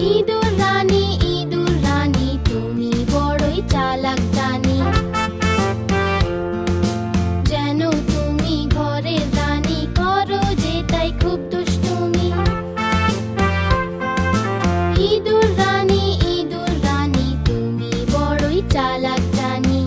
ইঁদুর রানী তুমি বড়ই চালাক জানি। যেন তুমি ঘরের রানী, করো যে তাই খুব দুষ্টুমি। ইঁদুর রানী তুমি বড়ই চালাক জানি।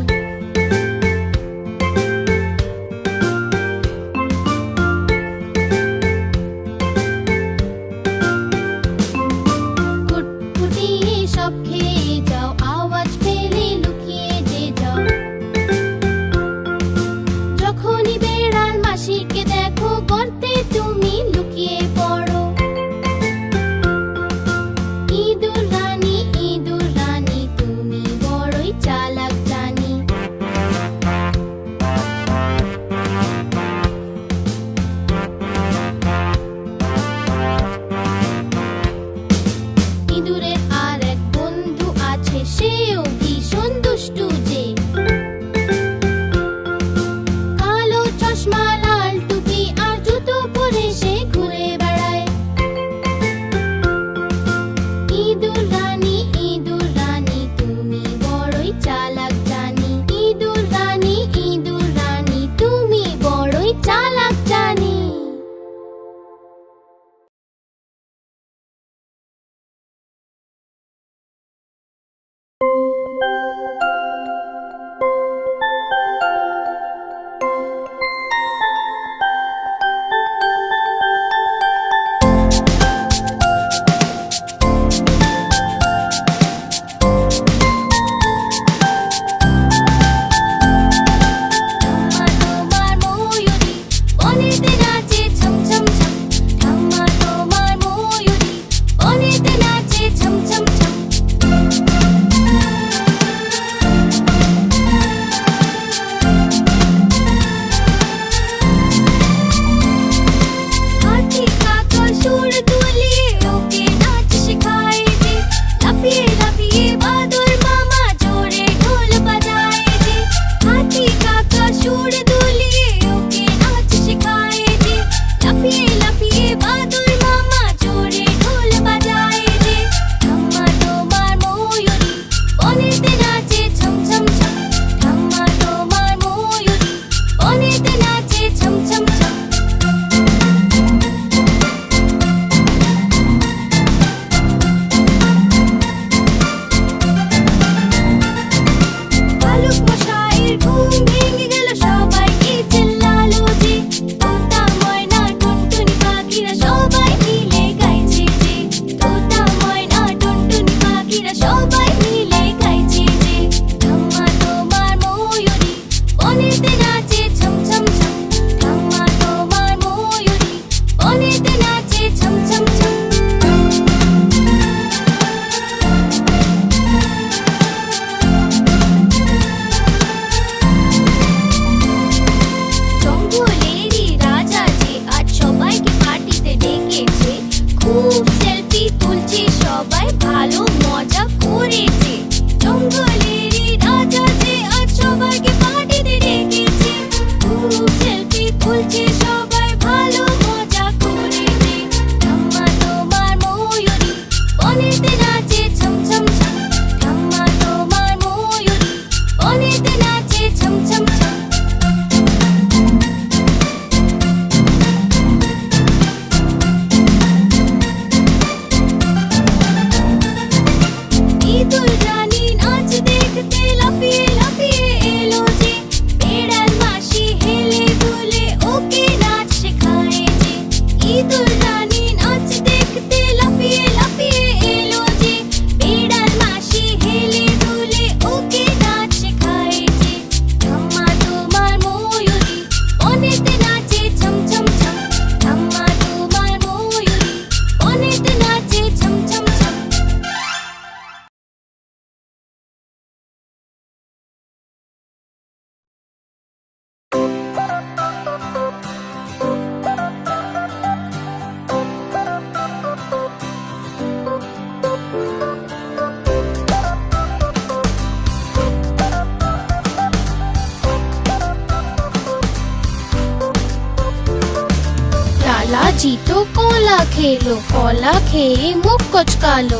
কলা খেলো, কলা খেয়ে মুখ কোচকালো।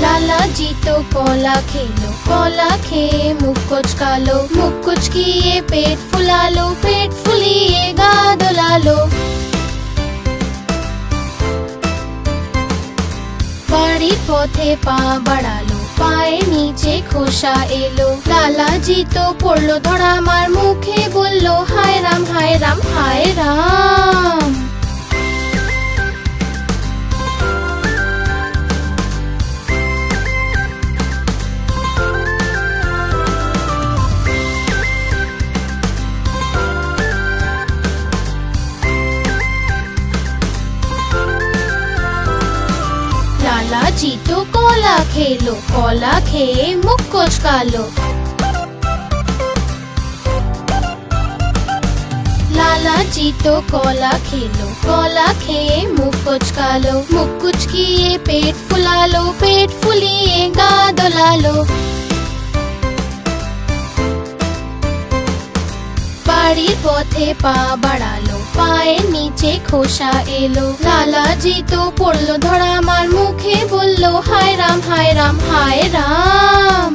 লালাজি তো কলা খেলো, কলা খেয়ে মুখ কোচকালো। মুখ কুচকিয়ে পেট ফুলালো, পেট ফুলিয়ে গা দোলালো। বাড়ির পথে পা বাড়ালো, পায়ের নিচে খোসা এলো। লালাজি তো পড়লো ধরা, মার মুখে বললো হায় রাম হায় রাম হায় রাম। লালাজি তো কলা খেলো, কলা খেয়ে মুখ কোচকালো। লালাজি তো কলা খেলো, কলা খেয়ে মুখ কোচকালো। মুখ কুচকিয়ে পেট ফুলালো, পেট ফুলিয়ে গা দোলালো। বাড়ির পথে পা বাড়ালো, পায়ের নিচে খোসা এলো। লালাজি তো পড়লো ধরা, মার মুখে বললো হায় রাম হায় রাম হায় রাম।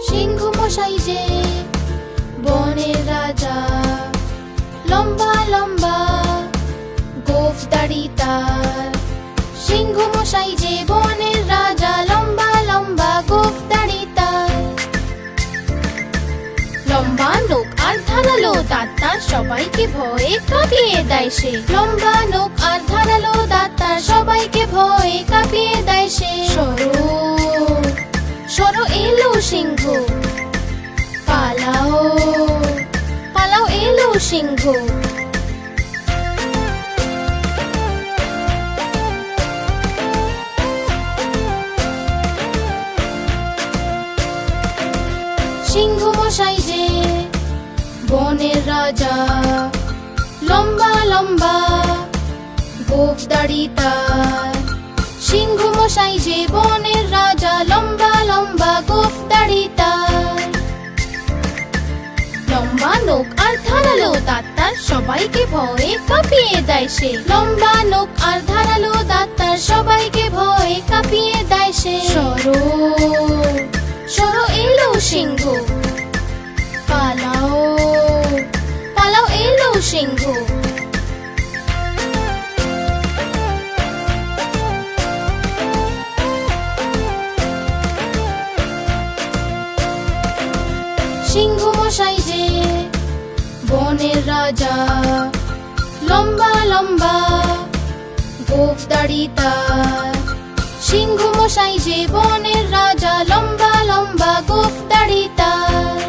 সিংহ মশাই যে বনের রাজা, লম্বা লম্বা গোঁফ দাড়ি তার। সিংহ মশাই যে বনের রাজা, লম্বা লম্বা গোঁফ দাড়ি তার। লম্বা নখ আর ধারালো দাঁত তার, সবাইকে ভয়ে কাঁপিয়ে দেয় সে। লম্বা নখ আর ধারালো দাঁত তার, সবাইকে ভয়ে কাঁপিয়ে দেয় সে। সরো সরো এলো সিংহ, পালাও পালাও এলো সিংহ। সিংহ মশাই যে বনের রাজা, লম্বা লম্বা গোঁফ দাড়ি তার। সিংহ মশাই যে বনের রাজা, লম্বা লম্বা গোঁফ দাড়ি তার। লম্বা নখ আর ধারালো দাঁত তার, সবাইকে ভয়ে কাঁপিয়ে দেয় সে। লম্বা নখ আর ধারালো দাঁত তার, সবাইকে ভয়ে কাঁপিয়ে দেয় সে। সরো সরো এলো সিংহ, পালাও পালাও এলো সিংহ। সিংহ মশাই যে বনের রাজা, লম্বা লম্বা গোঁফ দাড়ি তার। সিংহ মশাই যে বনের রাজা, লম্বা লম্বা গোঁফ দাড়ি তার।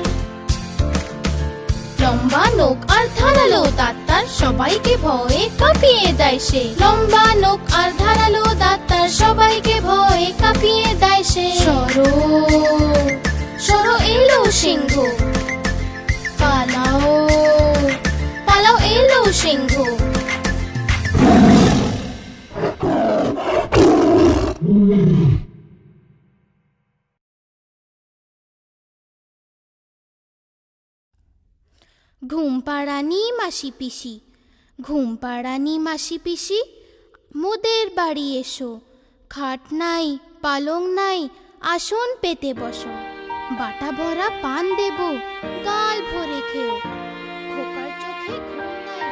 লম্বা নখ আর ধারালো দাঁত তার, সবাইকে ভয়ে কাঁপিয়ে দেয় সে। লম্বা নখ আর ধারালো দাঁত তার, সবাইকে ভয়ে কাঁপিয়ে দেয় সে। সরো সরো এলো সিংহ, পালাও পালাও এলো সিংহ। ঘুম পাড়ানি মাসি পিসি, ঘুম পাড়ানি মাসি পিসি, মোদের বাড়ি এসো। খাট নাই পালং নাই, আসন পেতে বসো। বাটা ভরা পান দেব, গাল ভরে খেও। খোকার চোখে ঘুম নাই।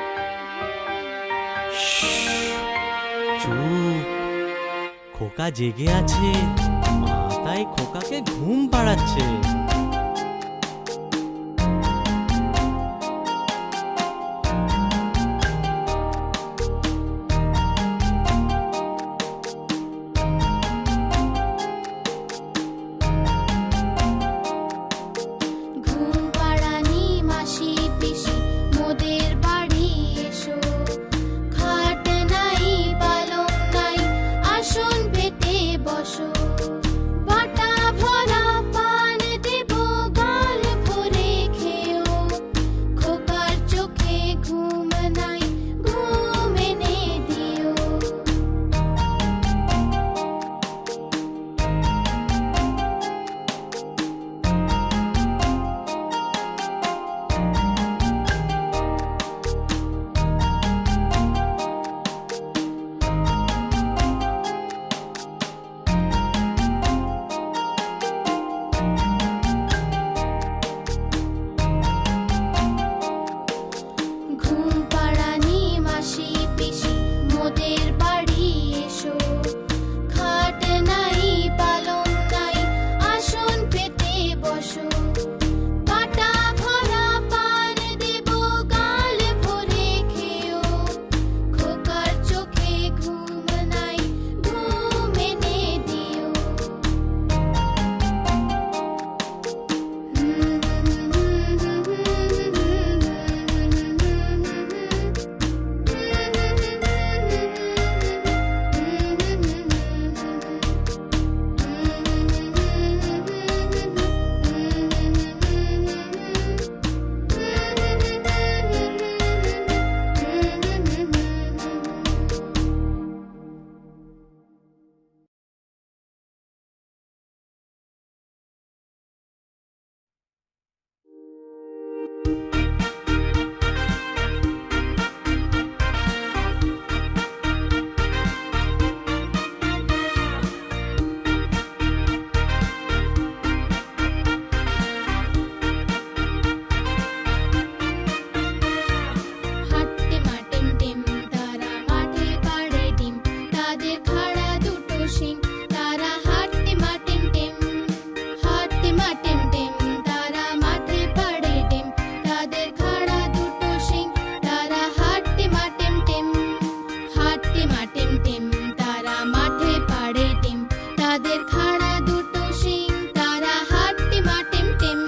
চুপ, খোকা জেগে আছে, মা তাই খোকাকে ঘুম পাড়াচ্ছে। বাটা ভরা পান দেব, তাদের খাড়া দুটো শিং, তারা হাঁটতে মা টিম টিম, হাঁটতে মা টিম টিম, তারা মাঠে পাড়ে ডিম, তাদের খাড়া দুটো শিং, তারা হাঁটতে মা টিম টিম, হাঁটতে মা টিম টিম, তারা মাঠে পাড়ে ডিম, তাদের খাড়া দুটো শিং, তারা হাঁটতে মা টিম টিম।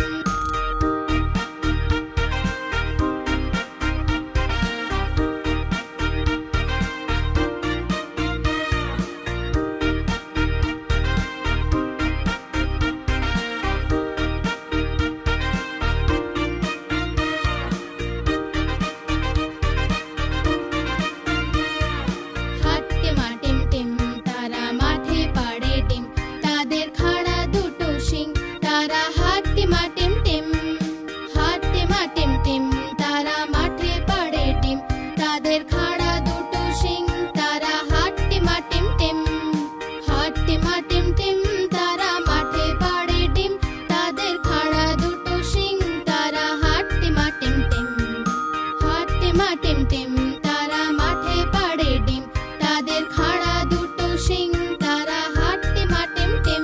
হাঁটতে মা টিম টিম, তারা মাঠে পাড়ে ডিম, তাদের খাড়া দুটো শিং, তারা হাঁটতে মা টিম টিম, হাঁটতে মা টিম টিম, তারা মাঠে পাড়ে ডিম, তাদের খাড়া দুটো শিং, তারা হাঁটতে মা টিম টিম, হাঁটতে মা টিম টিম, তারা মাঠে পাড়ে ডিম, তাদের খাড়া দুটো শিং, তারা হাঁটতে মা টিম টিম, হাঁটতে মা টিম টিম, তারা মাঠে পাড়ে ডিম, তাদের খাড়া দুটো শিং, তারা হাঁটতে মা টিম টিম।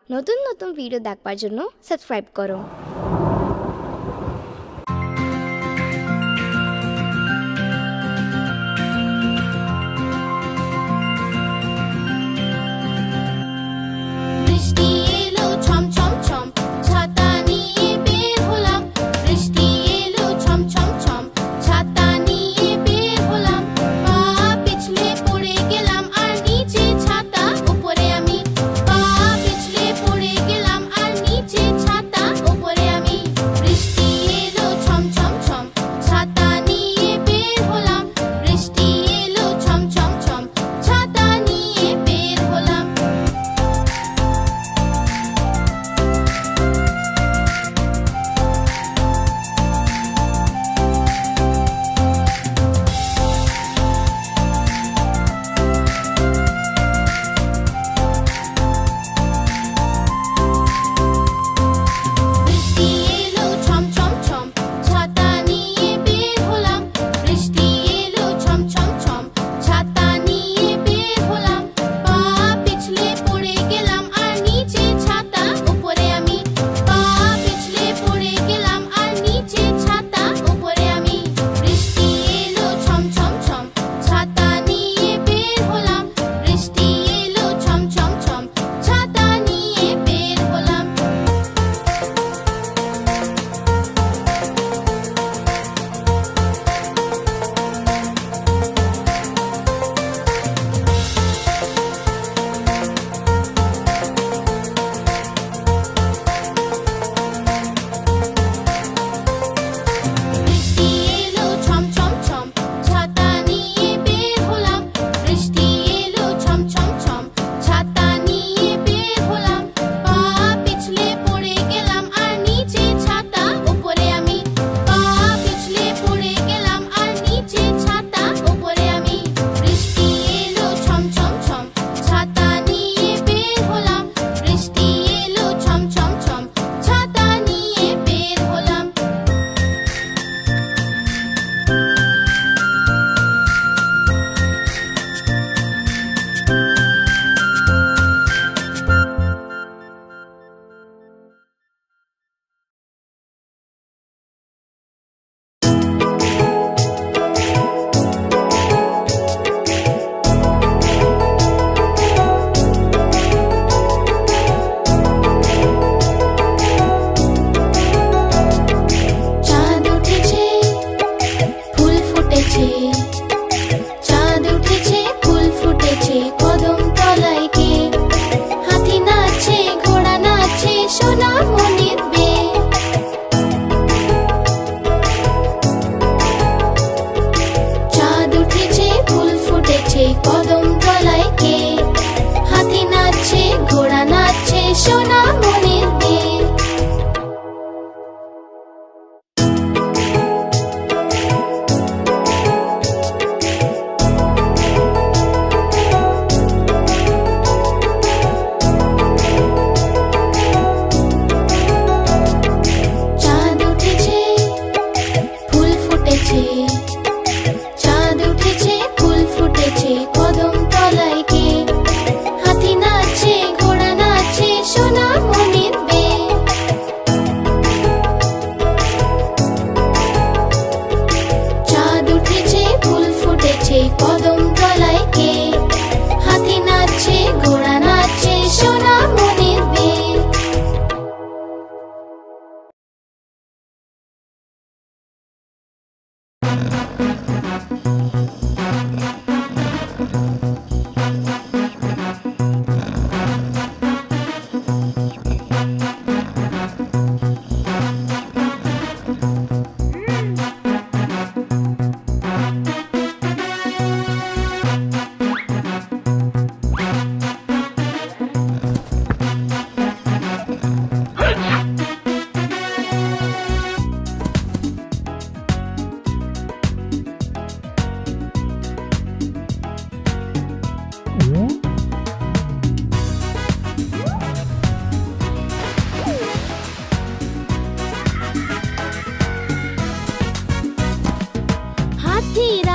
নতুন নতুন ভিডিও দেখবার জন্য সাবস্ক্রাইব করো। বৃষ্টি এলো ছম ছম ছম, ছাতা নিয়ে বের হলাম, বৃষ্টি এলো ছম ছম ছম, ছাতা নিয়ে বের হলাম, পা পিছলে পড়ে গেলাম আর নিচে ছাতা উপরে আমি, পা পিছলে পড়ে গেলাম আর নিচে ছাতা উপরে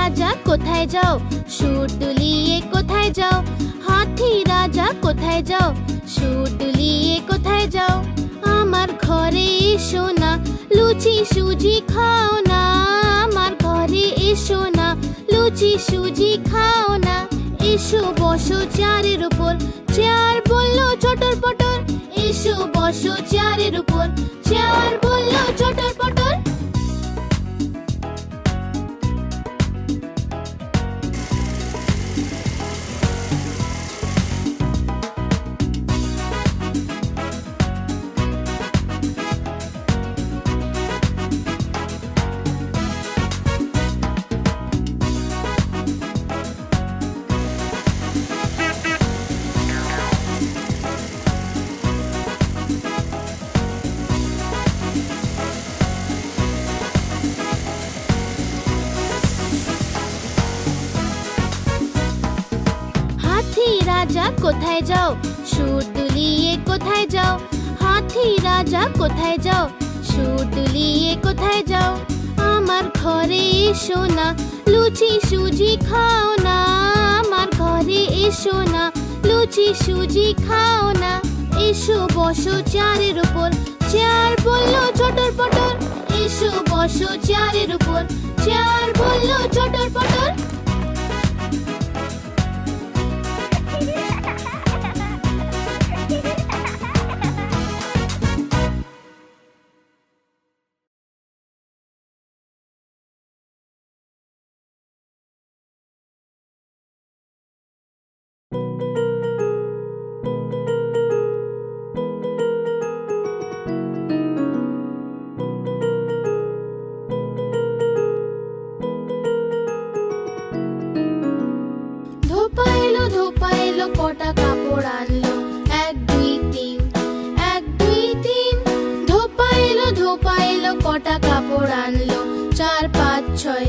রাজা কোথায় যাও, সুর দুলিয়ে কোথায় যাও? হাতি রাজা কোথায় যাও, সুর দুলিয়ে কোথায় যাও? আমার ঘরে এসো না, লুচি সুজি খাও না। আমার ঘরে এসো না, লুচি সুজি খাও না। এসো বসো চেয়ারের উপর, চেয়ার বললো চটর পটর। এসো বসো চেয়ারের উপর, চেয়ার বললো চটর পটর। রাজা কোথায় যাও, সুর দুলিয়ে কোথায় যাও? হাতি রাজা কোথায় যাও, সুর দুলিয়ে কোথায় যাও? আমার ঘরে এসো না, লুচি সুজি খাও না। আমার ঘরে এসো না, লুচি সুজি খাও না। এসো বসো চেয়ারের উপর, চেয়ার বললো চটর পটর। এসো বসো চেয়ারের উপর, চেয়ার বললো চটর পটর। কটা কাপড় আনলো, 1 2 3, 1 2 3। ধোপা এলো কটা কাপড় আনলো, 4 5 6,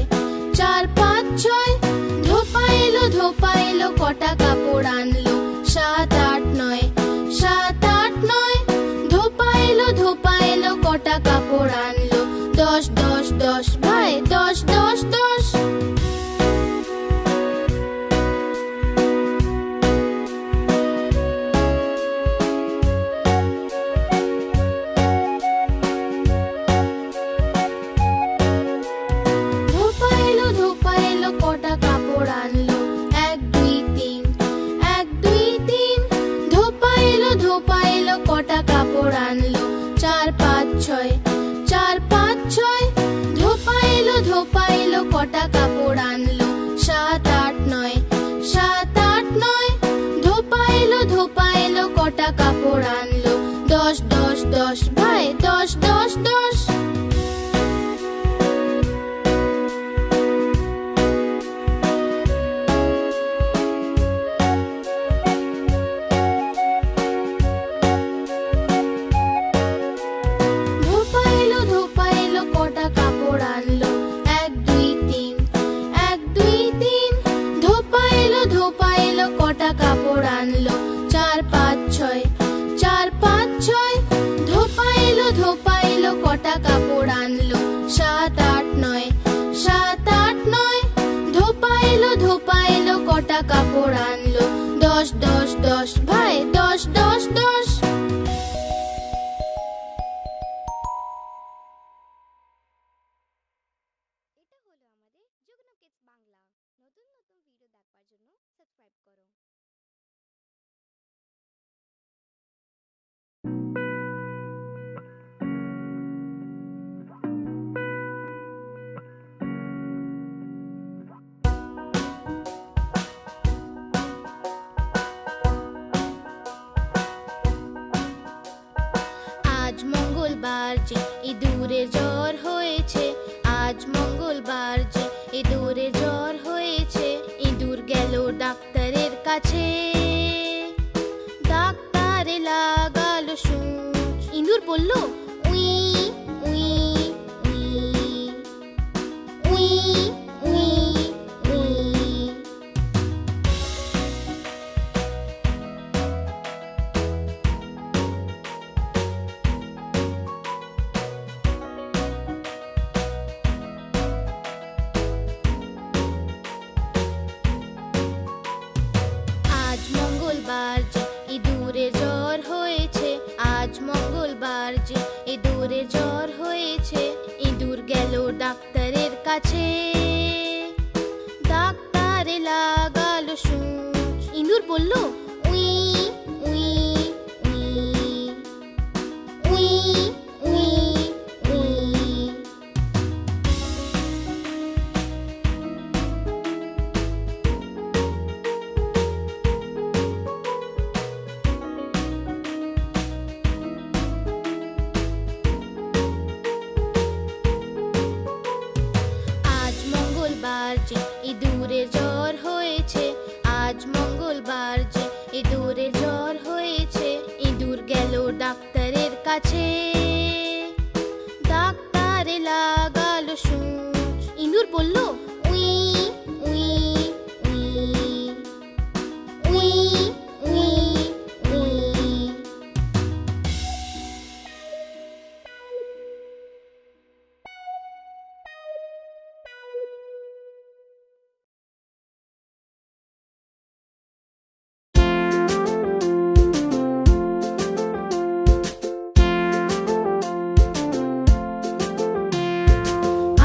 4 5 6। ধোপা এলো কটা কাপড় আনলো, 7 8 9, 7 8 9। ধোপা এলো কটা কাপড় আনলো, 10 10 10 ভাই 10 10 10। কটা কাপড় আনলো, 1 2 3, 1 2 3। ধোপা এলো কটা কাপড় আনলো, 4 5 6, 4 5 6। ধোপা এলো কটা কাপড় আনলো, 7 8 9, 7 8 9। ধোপা এলো কটা কাপড় আনলো, 10 10 10 ভাই 10 10 10। ধোপা এলো কটা কাপড় আনলো, 1 2 3, 1 2 3। ধোপা এলো কটা কাপড় আনলো, 4 5 6, 4 5 6। ধোপা এলো কটা কাপড় আনলো, 7 8 9, 7 8 9। ধোপা এলো কটা কাপড় আনলো, 10 10 10 ভাই 10 10 10। এটা হলো আমাদের যুগ্ন কিডস বাংলা। নতুন নতুন ভিডিও দেখবার জন্য সাবস্ক্রাইব করো। আজ মঙ্গলবার যে ইঁদুরের জ্বর হয়েছে, আজ মঙ্গলবার যে ইঁদুরের জ্বর হয়েছে। ইঁদুর গেল ডাক্তারের কাছে, ডাক্তারে লাগালো সূচ। ইঁদুর বলল উই উই উই উই উই উই। কাছে। ডাক্তারে লাগালো সূচ, ইঁদুর বলল উই উই উই উই উই উই। আজ মঙ্গলবার যে ইঁদুরের জ্বর হয়েছে, আজ মঙ্গলবার যে ইঁদুরের জ্বর হয়েছে। ইঁদুর গেল ডাক্তারের কাছে, ডাক্তারে লাগালো সূচ, ইঁদুর বলল উই উই উই উই উই উই।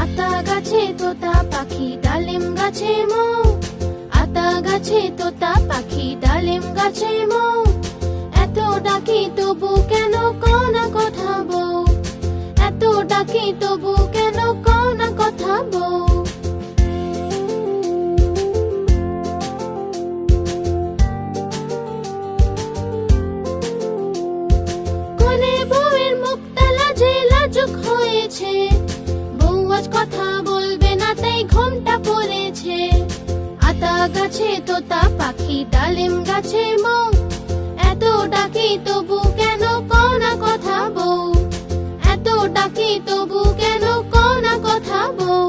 আতা গাছে তোতা পাখি ডালিম গাছে মৌ, আতা গাছে তোতা পাখি ডালিম গাছে মৌ। এত ডাকি তবু কেন কও না কথা বউ, এত ডাকি তবু কেন কও না কথা বউ। কোনে বউয়ের মুখটা লাজে লাজুক হয়েছে, বউ আজ কথা বলবে না তাই ঘোমটা পড়েছে। আতা গাছে তোতা পাখি ডালিম গাছে মৌ, এত ডাকি তবু কেন কও না কথা বউ, এত ডাকি তবু কেন কও না কথা বউ।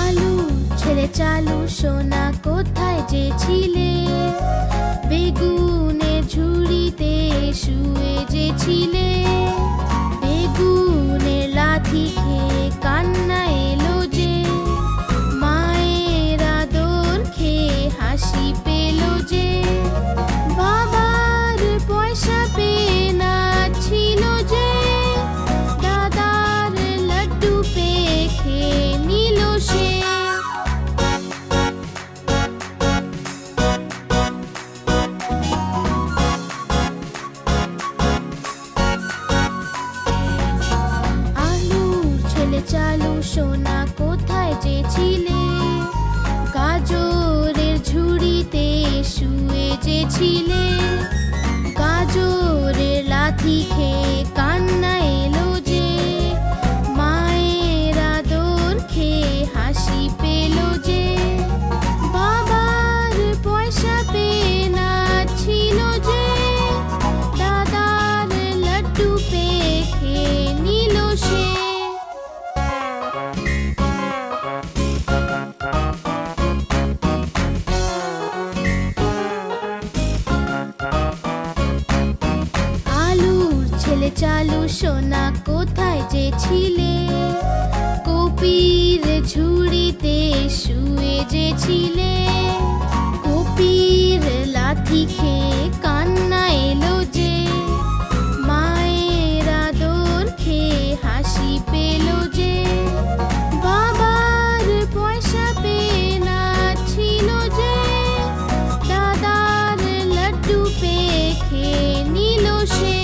আলু ছেলে চালু সোনা কোথায় যে ছিলে, বেগুনের ঝুড়িতে শুয়ে যে ছিলে। বেগুনের লাথি খেয়ে কান্না এলো যে, মায়ের আদর খেয়ে হাসি পেল যে। বাবার পয়সা পেয়ে নাচছিল যে, দাদার লাড্ডু পেয়ে খেয়ে নিল সে। আলুর ছেলে চালু সোনা কোথায় যে ছিলে, গাজরের ঝুড়িতে শুয়ে যে ছিলে। গাজরের লাথি খেয়ে কান্না এলো যে, মায়ের আদর খেয়ে হাসি পেল যে। বাবার পয়সা পেয়ে নাচছিল যে, দাদার লাড্ডু পেয়ে খেয়ে নিল সে। আলুর ছেলে চালু সোনা কোথায় যে ছিলে, কপির ঝুড়িতে শুয়ে যে ছিলে। কপির লাথি খেয়ে কান্না এলো যে, মায়ের আদর খেয়ে হাসি পেল যে। বাবার পয়সা পেয়ে নাচছিল যে, দাদার লাড্ডু পেয়ে খেয়ে নিল সে।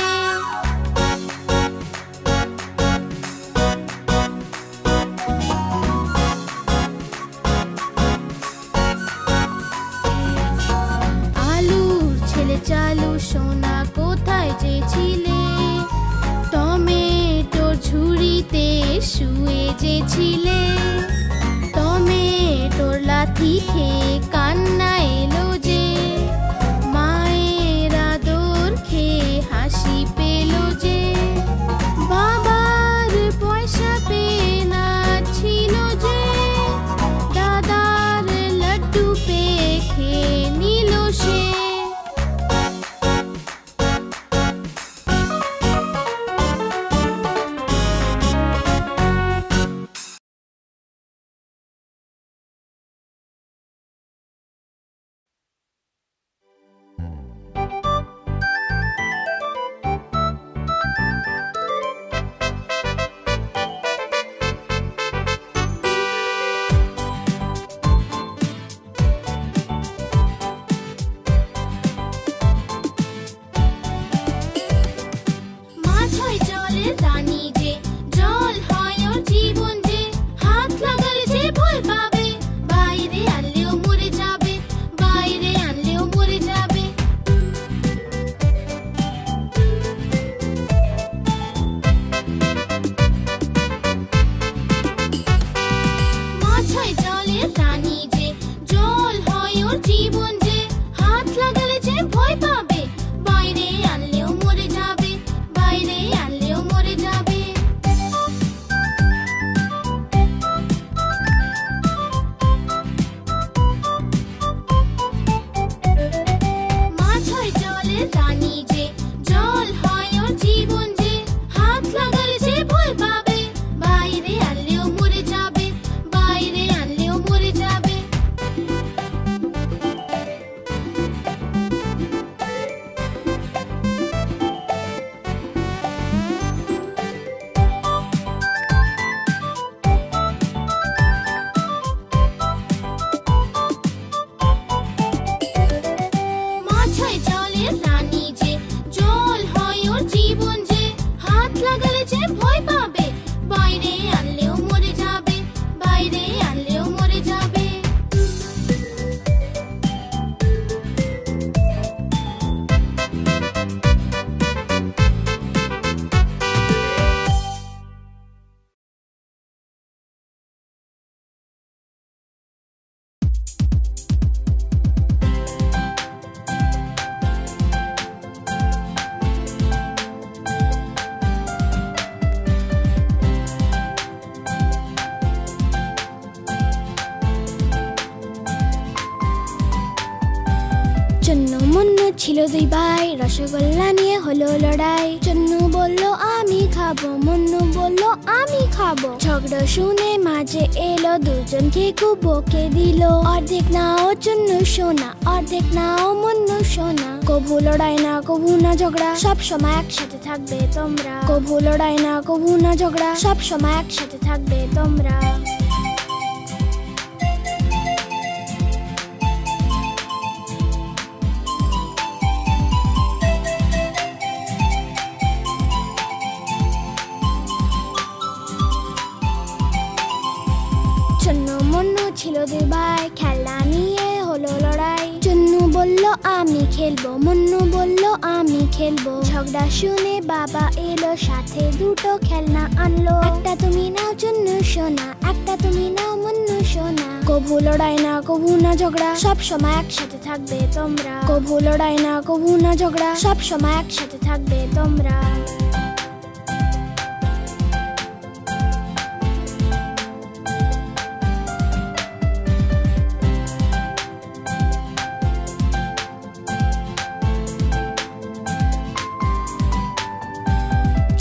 আলুর ছেলে চালু সোনা কোথায় যে ছিলে, টমেটোর ঝুড়িতে শুয়ে যে ছিলে। টমেটোর লাথি খেয়ে কান্না এলো যে, মায়ের আদর খেয়ে হাসি পেল যে। বাবার পয়সা পেয়ে নাচছিল যে, দাদার লাড্ডু পেয়ে খেয়ে নিল সে। চুন্নু মুন্নু ছিল দুই ভাই, রসগোল্লা নিয়ে হলো লড়াই। চুন্নু বলল আমি খাবো, মুন্নু বলল আমি খাবো। ঝগড়া শুনে মাঝে এলো, দুজনকে খুব বকে দিল। অর্ধেক নাও চুন্নু সোনা, অর্ধেক নাও মুন্নু সোনা। কভু লড়াই না কভু না ঝগড়া, সব সময় একসাথে থাকবে তোমরা। কভু লড়াই না কভু না ঝগড়া, সব সময় একসাথে থাকবে তোমরা। চুন্নু মুন্নু ছিল দুই ভাই, খেলনা নিয়ে হলো লড়াই। চুন্নু বলল আমি খেলবো, মুন্নু বলল আমি খেলবো। ঝগড়া শুনে বাবা এলো, সাথে দুটো খেলনা আনলো। একটা তুমি নাও চুন্নু সোনা, একটা তুমি নাও মুন্নু সোনা। কভু লড়াই না কভু না ঝগড়া, সব সময় একসাথে থাকবে তোমরা। কভু লড়াই না কভু না ঝগড়া, সব সময় একসাথে থাকবে তোমরা।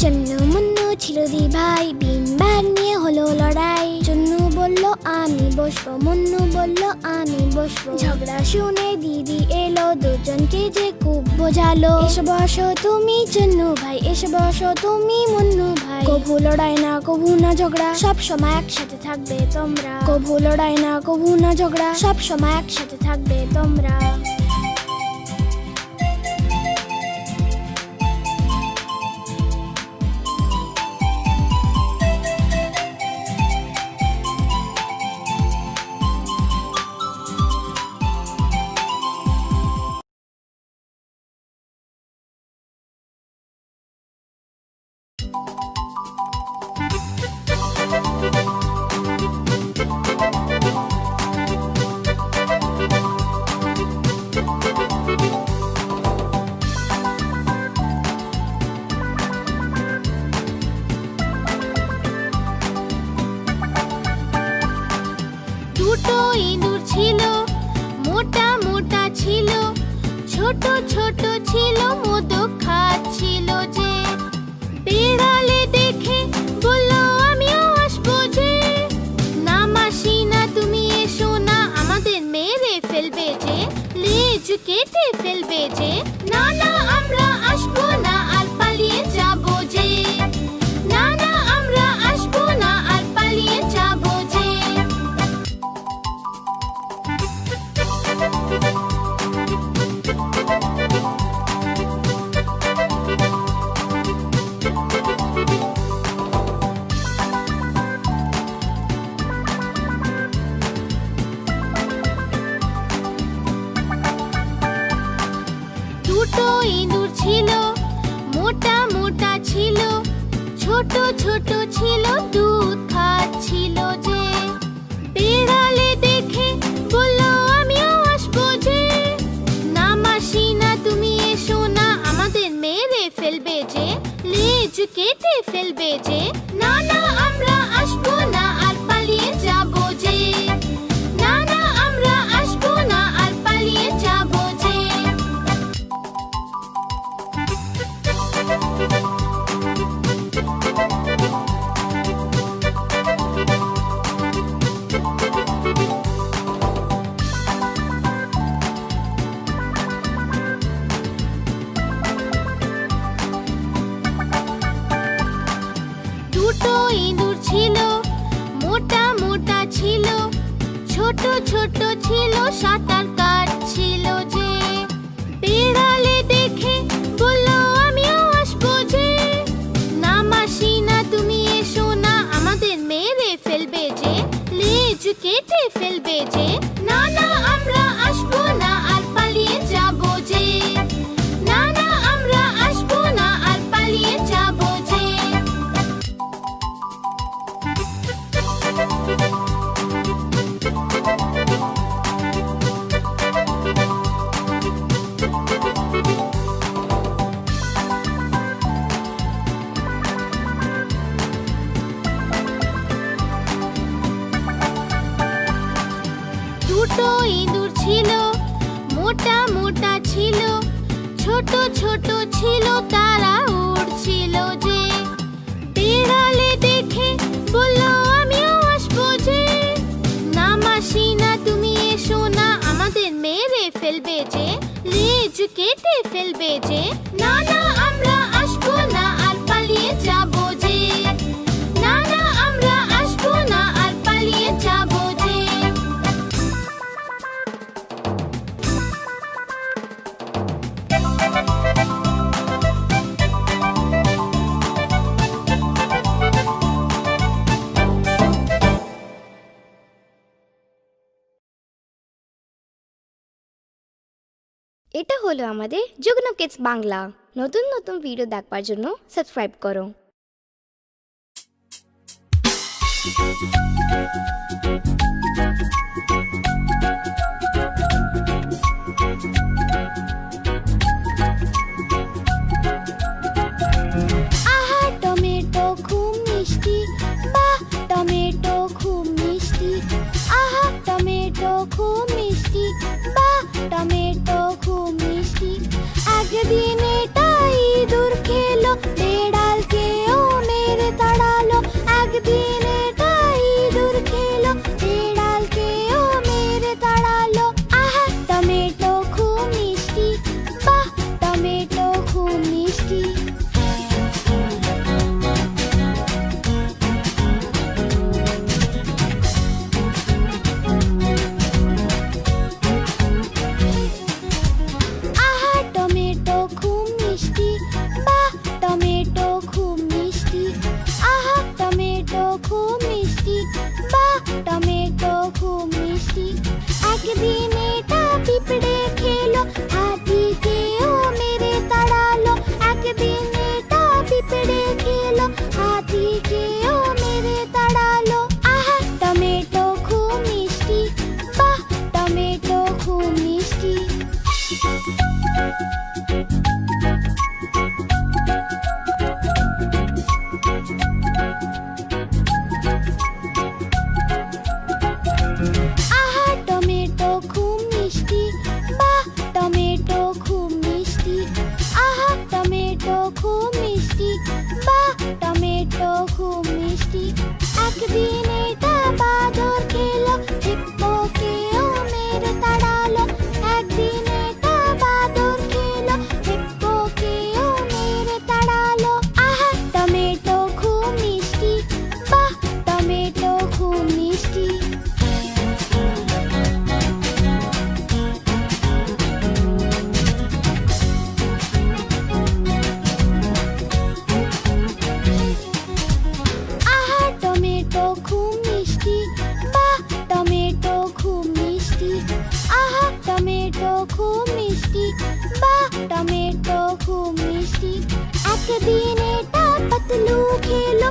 চুন্নু মুন্নু ছিল দুই ভাই, বিন ব্যাগ নিয়ে হলো লড়াই। চুন্নু বলল আমি বসবো, মুন্নু বলল আমি বসবো। ঝগড়া শুনে দিদি এলো, দুজনকে যে খুব বোঝালো। এসে বসো তুমি চুন্নু ভাই, এসে বসো তুমি মুন্নু ভাই। কভু লড়াই না কভু না ঝগড়া, সব সময় একসাথে থাকবে তোমরা। কভু লড়াই না কভু না ঝগড়া, সব সময় একসাথে থাকবে তোমরা। দুটো ইঁদুর ছিল, মোটা মোটা ছিল, ছোট ছোট ছিল, মোদক খাচ্ছিল যে। বেড়ালে দেখে বলল আমিও আসবো যে। না মাসি না তুমি এসো না, আমাদের মেরে ফেলবে যে, লেজ কেটে ফেলবে যে। না না আমরা আসবো না, আর পালিয়ে যাবো যে। না না আমরা আসবো না, আর পালিয়ে যাবো যে। দুটো ইঁদুর ছিল, মোটা মোটা ছিল, ছোট ছোট ছিল, দুধ খাচ্ছিল যে। বেড়ালে দেখে বলল আমিও আসবো যে। না মাসি না তুমি এসো না, আমাদের মেরে ফেলবে যে, লেজ কেটে ফেলবে যে। না না আমরা আসবো না, আর পালিয়ে যাবো যে। না না আমরা আসবো না, আর পালিয়ে যাবো যে। দুটো ইঁদুর ছিল, মোটা মোটা ছিল, ছোট ছোট ছিল, সাঁতার কাটছিল যে। বেড়ালে দেখে বলল আমিও আসবো যে। না মাসি না তুমি এসো না, আমাদের মেরে ফেলবে যে, লেজ কেটে ফেলবে যে। না না আমরা আসবো না, আর পালিয়ে যাবো যে। না না আমরা আসবো না, আর পালিয়ে যাবো যে। ছোট ছোট ছিল তারা উড়ছিল যে বিড়ালে দেখে বলল আমিও আসবো যে না মাসি না তুমি এসো না আমাদের মেরে ফেলবে যে লেজ কেটে ফেলবে যে না না আমরা আসবো না আর পালিয়ে যাবো যে না না আমরা আসবো না আর পালিয়ে যাবো যে এটা হলো আমাদের যুগ্ন কিডস বাংলা। নতুন নতুন ভিডিও দেখবার জন্য সাবস্ক্রাইব করো। আহা টমেটো খুব মিষ্টি বাহ টমেটো খুব মিষ্টি আহা টমেটো খুব মিষ্টি বাহ টমেটো খুব মিষ্টি একদিন এটা ইঁদুর খেলো বেড়ালকেও মেরে তাড়ালো একদিন এটা ইঁদুর খেলো বেড়ালকেও মেরে তাড়ালো আহা টমেটো খুব মিষ্টি বাহ টমেটো খুব মিষ্টি আহা টমেটো খুব মিষ্টি বাহ টমেটো খুব মিষ্টি আহা টমেটো খুব মিষ্টি বাহ টমেটো খুব মিষ্টি একদিন এটা পিঁপড়ে খেলো হাতিকেও মেরে তাড়ালো একদিন এটা পিঁপড়ে খেলো হাতিকেও মেরে তাড়ালো আহা টমেটো খুব মিষ্টি বাহ টমেটো খুব মিষ্টি আহা টমেটো খুব মিষ্টি বাহ টমেটো খুব মিষ্টি আহা টমেটো খুব মিষ্টি বাহ টমেটো খুব মিষ্টি একদিন এটা বাদর খেলো হিপ্পোকেও মেরে তাড়ালো একদিন এটা বাদর খেলো হিপ্পোকেও মেরে তাড়ালো আহা টমেটো খুব মিষ্টি বাহ টমেটো খুব মিষ্টি আহা টমেটো খুব মিষ্টি বাহ টমেটো খুব মিষ্টি আহা টমেটো খুব মিষ্টি বাহ টমেটো খুব মিষ্টি একদিন এটা পাতলু খেলো